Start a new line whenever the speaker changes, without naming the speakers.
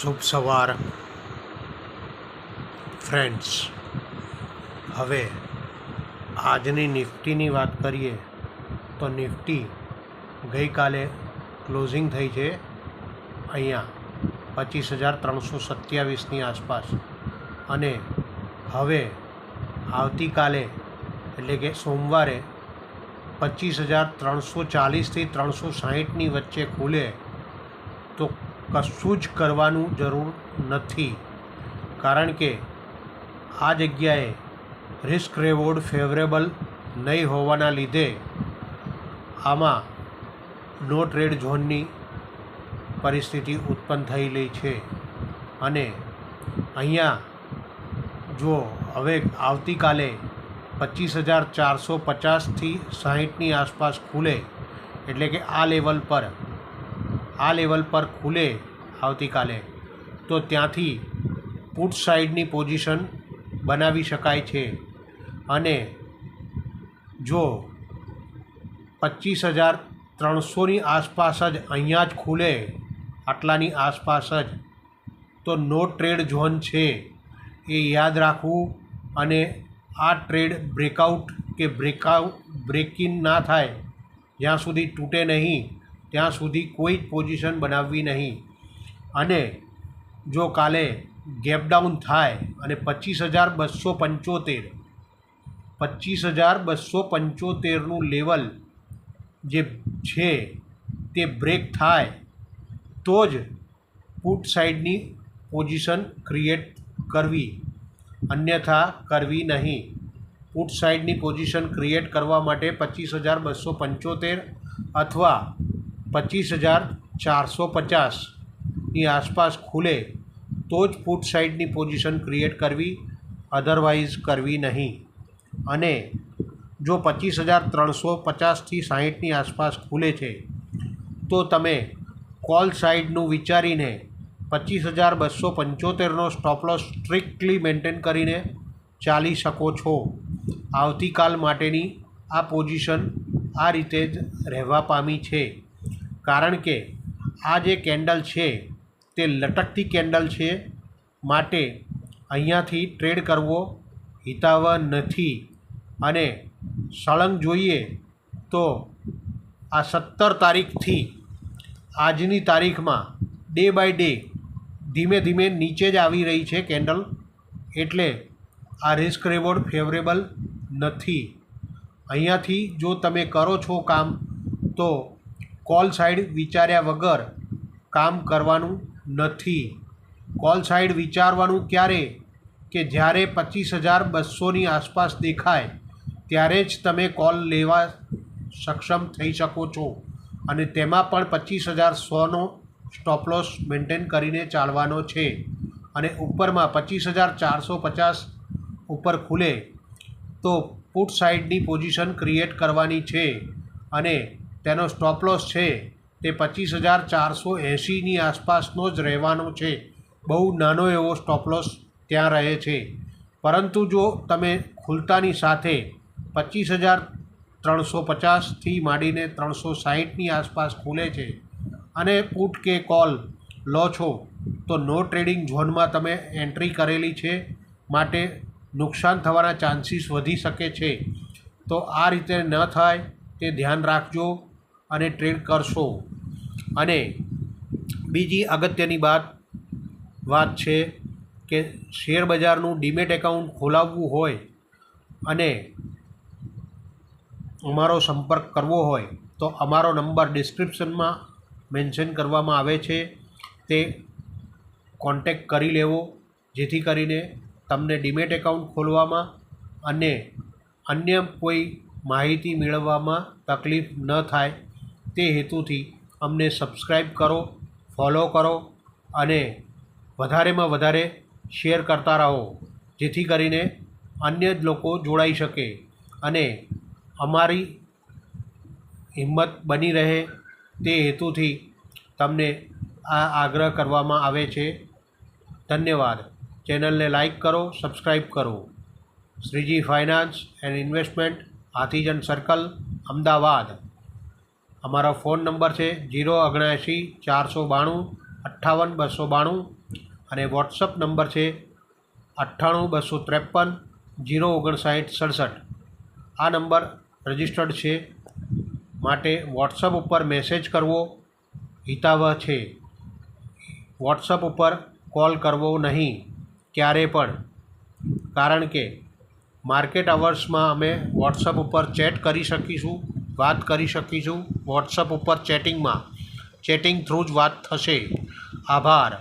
શુભ સવાર ફ્રેન્ડ્સ. હવે આજની નિફ્ટીની વાત કરીએ તો નિફ્ટી ગઈકાલે ક્લોઝિંગ થઈ છે અહીંયા 25,327ની આસપાસ, અને હવે આવતીકાલે એટલે કે સોમવારે 25,340થી 360ની વચ્ચે ખુલે તો કશું જ કરવાનું જરૂર નથી, કારણ કે આ જગ્યાએ રિસ્ક રેવોર્ડ ફેવરેબલ નહીં હોવાના લીધે આમાં નો ટ્રેડ ઝોનની પરિસ્થિતિ ઉત્પન્ન થયેલી છે. અને અહીંયા જો હવે આવતીકાલે 25,450થી 60ની આસપાસ ખુલે, એટલે કે આ લેવલ પર ખુલે આવતીકાલે, તો ત્યાંથી પુટ સાઈડની પોઝિશન બનાવી શકાય છે. અને જો 25,300ની આસપાસ જ અહીંયા જ ખુલે, આટલાની આસપાસ જ, તો નો ટ્રેડ ઝોન છે એ યાદ રાખવું. અને આ ટ્રેડ બ્રેકઆઉટ કે બ્રેકિન ના થાય, જ્યાં સુધી તૂટે નહીં ત્યાં સુધી કોઈ જ પોઝિશન બનાવવી નહીં. અને જો કાલે ગેપ ડાઉન થાય અને 25,275નું લેવલ જે છે તે બ્રેક થાય તો જ પુટ સાઈડની પોઝિશન ક્રિએટ કરવી, અન્યથા કરવી નહીં. પુટ સાઈડની પોઝિશન ક્રિએટ કરવા માટે 25,275 અથવા 25,450ની આસપાસ ખુલે તો જ પુટ સાઈડની પોઝિશન ક્રિએટ કરવી, અધરવાઇઝ કરવી નહીં. અને જો 25,350થી 60ની આસપાસ ખુલે છે તો તમે કોલ સાઈડનું વિચારીને 25,275નો સ્ટોપ લોસ સ્ટ્રિક્ટલી મેન્ટેન કરીને ચાલી શકો છો. આવતીકાલ માટેની આ પોઝિશન આ રીતે જ રહેવા પામી છે, કારણ કે આ જે કેન્ડલ છે તે લટકતી કેન્ડલ છે, માટે અહીંયાથી ટ્રેડ કરવો હિતાવહ નથી. અને સળંગ જોઈએ તો આ 17 તારીખથી આજની તારીખમાં ડે બાય ડે ધીમે ધીમે નીચે જ આવી રહી છે કેન્ડલ, એટલે આ રિસ્ક રેવોર્ડ ફેવરેબલ નથી. અહીંયાથી જો તમે કરો છો કામ તો કોલ સાઈડ વિચાર્યા વગર કામ કરવાનું નથી. કોલ સાઈડ વિચારવાનું ક્યારે કે જ્યારે 25,200ની આસપાસ દેખાય ત્યારે જ તમે કોલ લેવા સક્ષમ થઈ શકો છો, અને તેમાં પણ 25,100નો સ્ટોપ લોસ મેન્ટેન કરીને ચાલવાનો છે. અને ઉપરમાં 25,450 ઉપર ખુલે તો પુટ સાઈડની પોઝિશન ક્રિએટ કરવાની છે, અને તેનો સ્ટોપ લોસ છે તે 25,480ની આસપાસનો જ રહેવાનો છે. બહુ નાનો એવો સ્ટોપ લોસ ત્યાં રહે છે. પરંતુ જો તમે ખુલતાની સાથે 25,350થી માંડીને 360ની આસપાસ ખુલે છે અને પુટ કે કોલ લો છો તો નો ટ્રેડિંગ ઝોનમાં તમે એન્ટ્રી કરેલી છે, માટે નુકસાન થવાના ચાન્સીસ વધી શકે છે. તો આ રીતે ન થાય તે ધ્યાન રાખજો અને ટ્રેડ કરશો. અને બીજી અગત્યની વાત છે કે શેર બજારનું ડીમેટ એકાઉન્ટ ખોલાવવું હોય અને અમારો સંપર્ક કરવો હોય તો અમારો નંબર ડિસ્ક્રિપ્શનમાં મેન્શન કરવામાં આવે છે, તે કોન્ટેક કરી લેવો, જેથી કરીને તમને ડીમેટ એકાઉન્ટ ખોલવામાં અને અન્ય કોઈ માહિતી મેળવવામાં તકલીફ ન થાય. તે હેતુથી અમને સબસ્ક્રાઈબ કરો, ફોલો કરો અને વધારેમાં વધારે શેર કરતા રહો, જેથી કરીને અન્ય જ લોકો જોડાઈ શકે અને અમારી હિંમત બની રહે. તે હેતુથી તમને આ આગ્રહ કરવામાં આવે છે. ધન્યવાદ. ચેનલને લાઈક કરો, સબસ્ક્રાઈબ કરો. Shreeji finance and investment, Hathijan circle, Ahmedabad. અમારો ફોન નંબર છે 079 492 58 292 અને વોટ્સઅપ નંબર છે 98 253 059 67. આ નંબર રજિસ્ટર્ડ છે, માટે વોટ્સઅપ ઉપર મેસેજ કરવો હિતાવહ છે. વોટ્સઅપ ઉપર કોલ કરવો નહીં ક્યારે પણ, કારણ કે માર્કેટ અવર્સમાં અમે વોટ્સઅપ ઉપર ચેટ કરી શકીશું, વાત કરી શકીશું. વોટ્સઅપ ઉપર ચેટિંગ થ્રુ જ વાત થશે. આભાર.